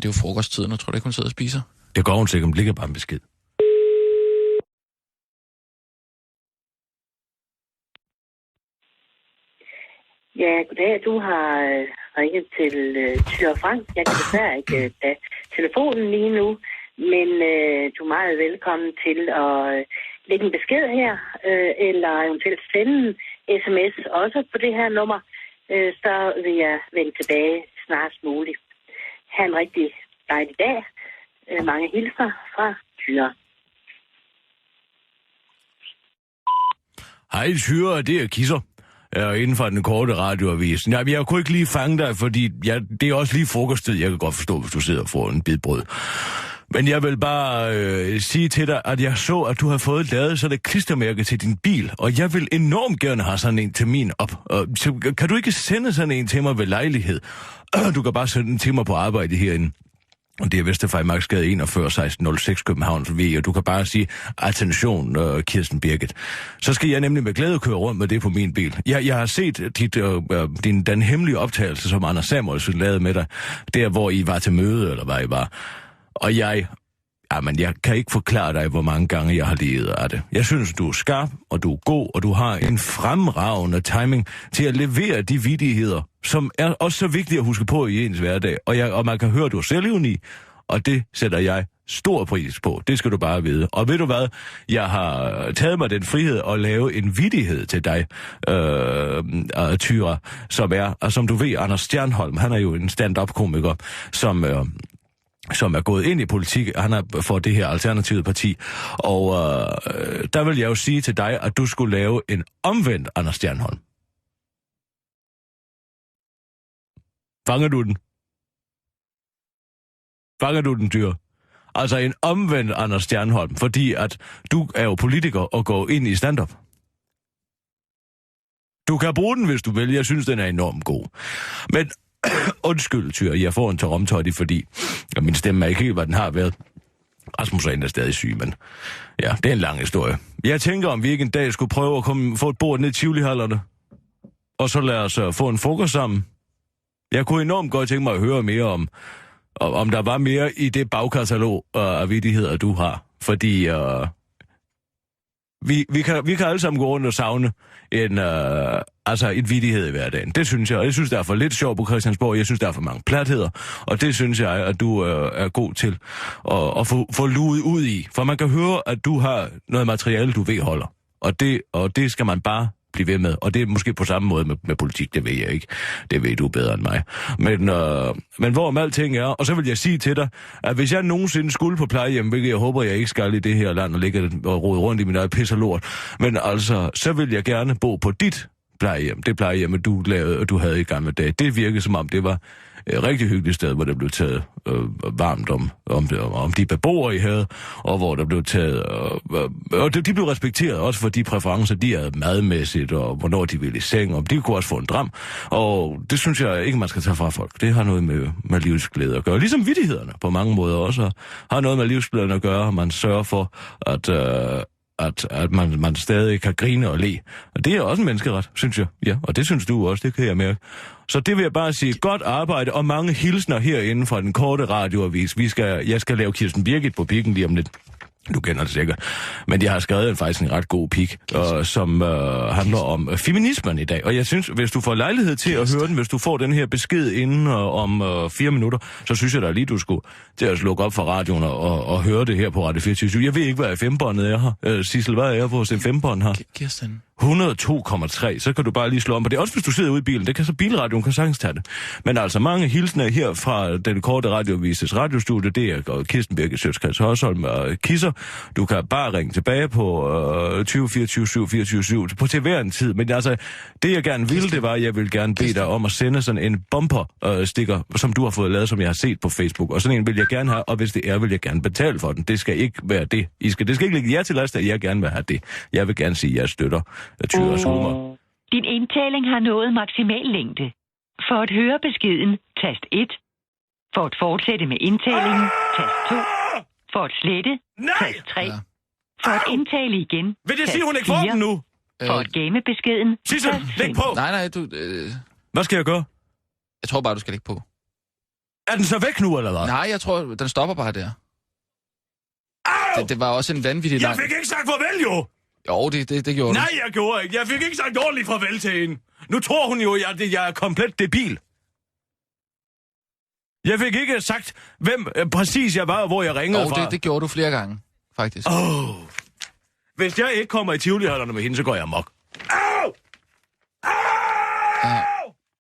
Men det er jo frokosttiden, og tror du ikke, hun sidder og spiser? Det går hun sikkert, hun ligger bare en besked. Ja, goddag. Du har ringet til Thyra Frank. Jeg kan desværre ikke tage telefonen lige nu, men du er meget velkommen til at lægge en besked her, eller eventuelt sende en sms også på det her nummer. Så vil jeg vende tilbage snarest muligt. Ha' en rigtig dejlig dag. Mange hilsner fra Thyra. Hej Thyra, det er Kisser. Inden for den korte radioavis. Jeg kunne ikke lige fange dig, fordi det er også lige frokosttid. Jeg kan godt forstå, hvis du sidder og får en bid brød. Men jeg vil bare sige til dig, at jeg så, at du har fået lavet sådan et klistermærke til din bil, og jeg vil enormt gerne have sådan en til min op. Så kan du ikke sende sådan en til mig ved lejlighed? Du kan bare sende den til mig på arbejde herinde. Og det er Vesterfejmarksgade 41 1606 Københavns V, og du kan bare sige, attention, Kirsten Birgit. Så skal jeg nemlig med glæde køre rundt med det på min bil. Jeg har set den hemmelige optagelse, som Anders Samuelsen lavede med dig, der hvor I var til møde, eller hvad I var. Og jeg kan ikke forklare dig, hvor mange gange jeg har levet af det. Jeg synes, du er skarp, og du er god, og du har en fremragende timing til at levere de vittigheder, som er også så vigtige at huske på i ens hverdag. Og man kan høre, at du er selvivnig, og det sætter jeg stor pris på. Det skal du bare vide. Og ved du hvad? Jeg har taget mig den frihed at lave en vittighed til dig, Thyra, som du ved, Anders Stjernholm, han er jo en stand-up-komiker, som er gået ind i politik. Han er for det her alternative parti. Og der vil jeg jo sige til dig, at du skulle lave en omvendt Anders Stjernholm. Fanger du den? Fanger du den, Thyra? Altså en omvendt Anders Stjernholm, fordi at du er jo politiker og går ind i stand-up. Du kan bruge den, hvis du vil. Jeg synes, den er enormt god. Men undskyld, Thyra, jeg får en taromtoddy, fordi min stemme er ikke helt, hvad den har været. Rasmus er stadig syg, men ja, det er en lang historie. Jeg tænker, om vi ikke en dag skulle prøve at få et bord ned i Tivoli-hallerne, og så lad os få en frokost sammen. Jeg kunne enormt godt tænke mig at høre mere om der var mere i det bagkatalog af vittigheder, du har. Fordi vi kan alle sammen gå rundt og savne en vittighed i hverdagen. Det synes jeg, og jeg synes, der er for lidt sjov på Christiansborg. Jeg synes, der er for mange platheder, og det synes jeg, at du er god til at få luet ud i. For man kan høre, at du har noget materiale, du ved holder. Og det skal man bare blive ved med. Og det er måske på samme måde med politik, det ved jeg ikke. Det ved du bedre end mig. Men hvorom alting er, og så vil jeg sige til dig, at hvis jeg nogensinde skulle på plejehjem, hvilket jeg håber, jeg ikke skal i det her land og ligge og rode rundt i min eget pis og lort, men altså, så vil jeg gerne bo på dit plejehjem. Det plejehjem, du havde i gamle dage. Det virkede som om, det var et rigtig hyggeligt sted, hvor der blev taget varmt om de beboere, I havde, og hvor der blev taget... og de blev respekteret også for de præferencer, de havde madmæssigt, og hvornår de ville i seng, og de kunne også få en dram. Og det synes jeg ikke, man skal tage fra folk. Det har noget med livsglæde at gøre. Ligesom vittighederne på mange måder også har noget med livsglæden at gøre, og man sørger for, at man stadig kan grine og le. Og det er også en menneskeret, synes jeg. Ja, og det synes du også, det kan jeg mærke. Så det vil jeg bare sige, godt arbejde og mange hilsner herinde fra den korte radioavis. Jeg skal lave Kirsten Birgit på pikken lige om lidt. Du kender det sikkert. Men jeg har skrevet faktisk en ret god pik, som handler om feminismen i dag. Og jeg synes, hvis du får lejlighed til at høre den, hvis du får den her besked inden om 4 minutter, så synes jeg da lige, du skulle til at slukke op for radioen og høre det her på Radio 24. Jeg ved ikke, hvad FM-båndet er her. Sissel, hvad er vores FM-bånd her? Kirsten. 102,3, så kan du bare lige slå om på det. Også hvis du sidder ude i bilen, det kan så bilradioen kan sagtens tage det. Men altså mange hilsner her fra den korte radioavises radiostudie, det er Kirsten Birgit Sjøtskreds Hørsholm og Kisser. Du kan bare ringe tilbage på 20 24 7 24 på til hver en tid. Men altså, det jeg gerne ville, det var, at jeg ville gerne bede dig om at sende sådan en bumper-sticker, som du har fået lavet, som jeg har set på Facebook. Og sådan en vil jeg gerne have, og hvis det er, vil jeg gerne betale for den. Det skal ikke være det. Det skal ikke ligge jer til last, at jeg gerne vil have det. Jeg vil gerne sige, at jeg støtter Thyras humor. Din indtaling har nået maksimal længde. For at høre beskeden, tast 1. For at fortsætte med indtalingen, tast 2. For at slette, tast 3. Ja. For at indtale igen, vil det sige, hun ikke får den nu? For at gemme beskeden, Sissel, læg på! Nej, du... Hvad skal jeg gøre? Jeg tror bare, du skal lægge på. Er den så væk nu, eller hvad? Nej, jeg tror, den stopper bare der. Det var også en vanvittig lang... Jeg fik ikke sagt farvel, jo! Jo, det gjorde Nej, jeg gjorde ikke. Jeg fik ikke sagt ordentligt farvel til hende. Nu tror hun jo, at jeg er komplet debil. Jeg fik ikke sagt, hvem præcis jeg var, og hvor jeg ringede fra. Det gjorde du flere gange, faktisk. Hvis jeg ikke kommer i Tivoli-hallerne med hende, så går jeg amok. Ja.